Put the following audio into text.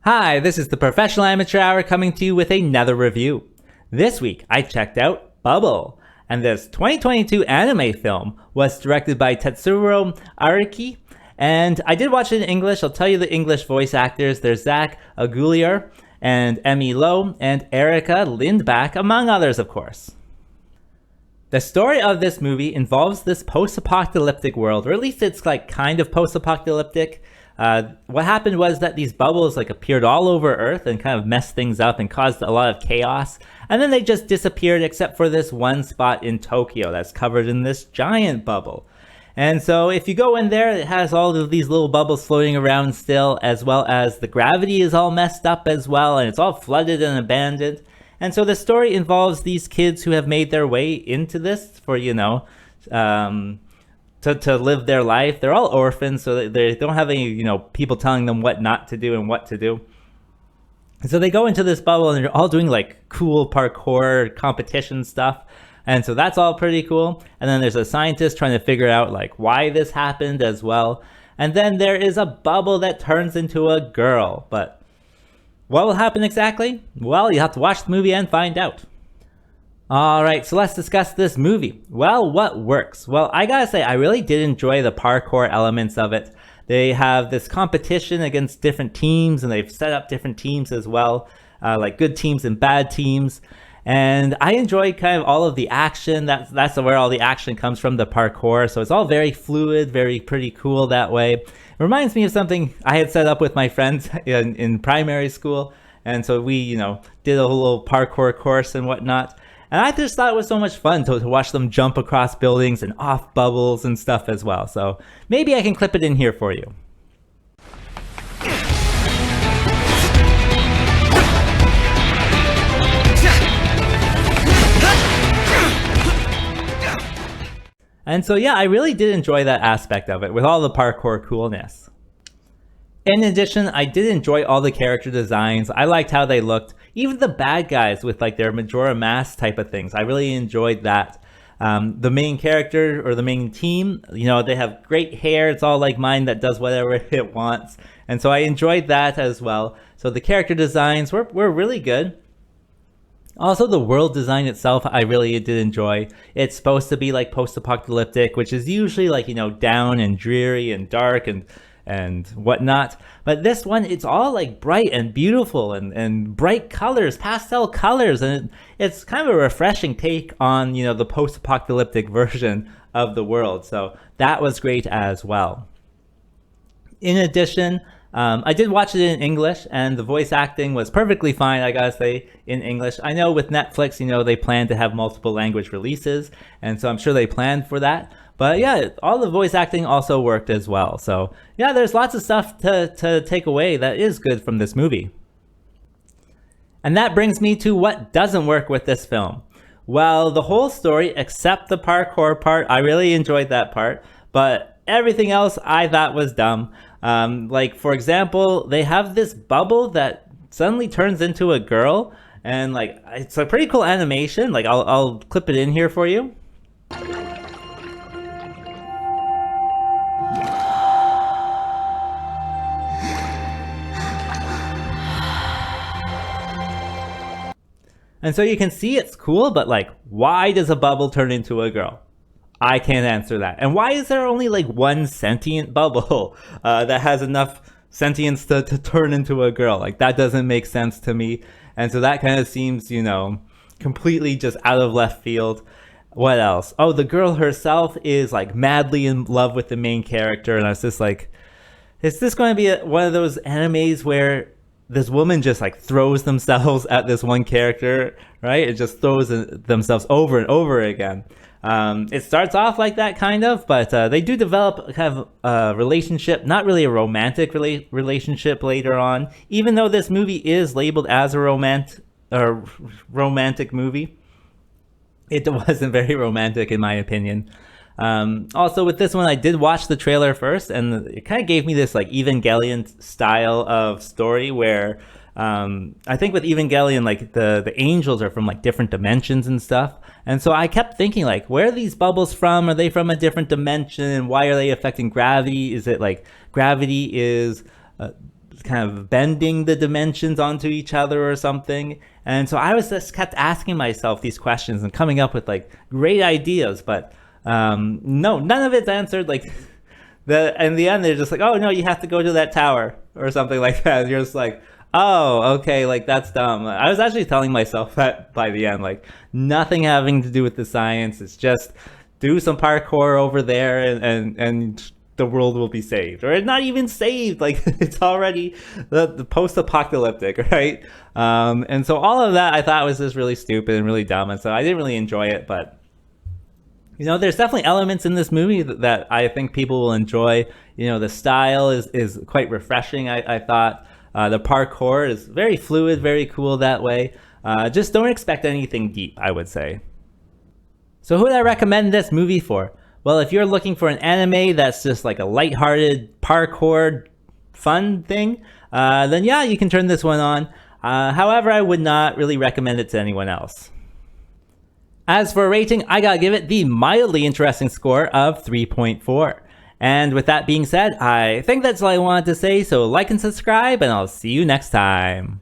Hi, this is the Professional Amateur Hour coming to you with another review. This week, I checked out Bubble, and this 2022 anime film was directed by Tetsuro Araki, and I did watch it in English. I'll tell you the English voice actors. There's Zach Aguilar and Emmy Lowe and Erica Lindback, among others, of course. The story of this movie involves this post-apocalyptic world, or at least it's like kind of post-apocalyptic. What happened was that these bubbles appeared all over Earth and kind of messed things up and caused a lot of chaos. And then they just disappeared except for this one spot in Tokyo that's covered in this giant bubble. And so if you go in there, it has all of these little bubbles floating around still, as well as the gravity is all messed up as well, and it's all flooded and abandoned. And so the story involves these kids who have made their way into this for, to live their life. They're all orphans, so they don't have any, people telling them what not to do and what to do. So they go into this bubble and they're all doing cool parkour competition stuff. And so that's all pretty cool. And then there's a scientist trying to figure out why this happened as well. And then there is a bubble that turns into a girl. But what will happen exactly? Well, you have to watch the movie and find out. Alright, so let's discuss this movie. Well, what works? Well, I gotta say, I really did enjoy the parkour elements of it. They have this competition against different teams, and they've set up different teams as well, like good teams and bad teams. And I enjoyed kind of all of the action. That's where all the action comes from, the parkour. So it's all very fluid, very pretty cool that way. It reminds me of something I had set up with my friends in primary school. And so we, did a little parkour course and whatnot. And I just thought it was so much fun to watch them jump across buildings and off bubbles and stuff as well. So maybe I can clip it in here for you. And so yeah, I really did enjoy that aspect of it with all the parkour coolness. In addition, I did enjoy all the character designs. I liked how they looked. Even the bad guys with their Majora Mask type of things. I really enjoyed that. The main character or the main team, they have great hair. It's all like mine that does whatever it wants. And so I enjoyed that as well. So the character designs were really good. Also, the world design itself, I really did enjoy. It's supposed to be post-apocalyptic, which is usually down and dreary and dark and whatnot. But this one, it's all bright and beautiful and bright colors, pastel colors. And it's kind of a refreshing take on, the post-apocalyptic version of the world. So that was great as well. In addition, I did watch it in English, and the voice acting was perfectly fine, I gotta say, in English. I know with Netflix, they plan to have multiple language releases, and so I'm sure they planned for that. But yeah, all the voice acting also worked as well. So yeah, there's lots of stuff to take away that is good from this movie. And that brings me to what doesn't work with this film. Well, the whole story, except the parkour part, I really enjoyed that part. But everything else I thought was dumb. For example, they have this bubble that suddenly turns into a girl. And it's a pretty cool animation. I'll clip it in here for you. And so you can see it's cool, but why does a bubble turn into a girl? I can't answer that. And why is there only one sentient bubble that has enough sentience to turn into a girl? That doesn't make sense to me. And so that kind of seems, completely just out of left field. What else? Oh, the girl herself is madly in love with the main character. And I was just is this going to be one of those animes where this woman just throws themselves at this one character, right? It just throws themselves over and over again. It starts off like that kind of, but they do develop kind of a relationship, not really a romantic relationship later on, even though this movie is labeled as a romantic movie. It wasn't very romantic in my opinion. Also with this one, I did watch the trailer first, and it kind of gave me this Evangelion style of story where I think with Evangelion, the angels are from different dimensions and stuff. And so I kept thinking where are these bubbles from? Are they from a different dimension? Why are they affecting gravity? Is it gravity is kind of bending the dimensions onto each other or something. And so I was just kept asking myself these questions and coming up with like great ideas, but no, none of it's answered. Like in the end, they're just like, oh no, you have to go to that tower or something like that. And you're just like, oh, okay, like that's dumb. I was actually telling myself that by the end, like nothing having to do with the science. It's just do some parkour over there and the world will be saved, or not even saved. Like it's already the post-apocalyptic, right? And so all of that I thought was just really stupid and really dumb, and so I didn't really enjoy it. But you know, there's definitely elements in this movie that I think people will enjoy. You know, the style is quite refreshing. I thought the parkour is very fluid, very cool that way. Just don't expect anything deep, I would say. So who would I recommend this movie for? Well, if you're looking for an anime that's just like a lighthearted parkour fun thing, then yeah, you can turn this one on. However, I would not really recommend it to anyone else. As for a rating, I gotta give it the mildly interesting score of 3.4. And with that being said, I think that's all I wanted to say, so like and subscribe, and I'll see you next time.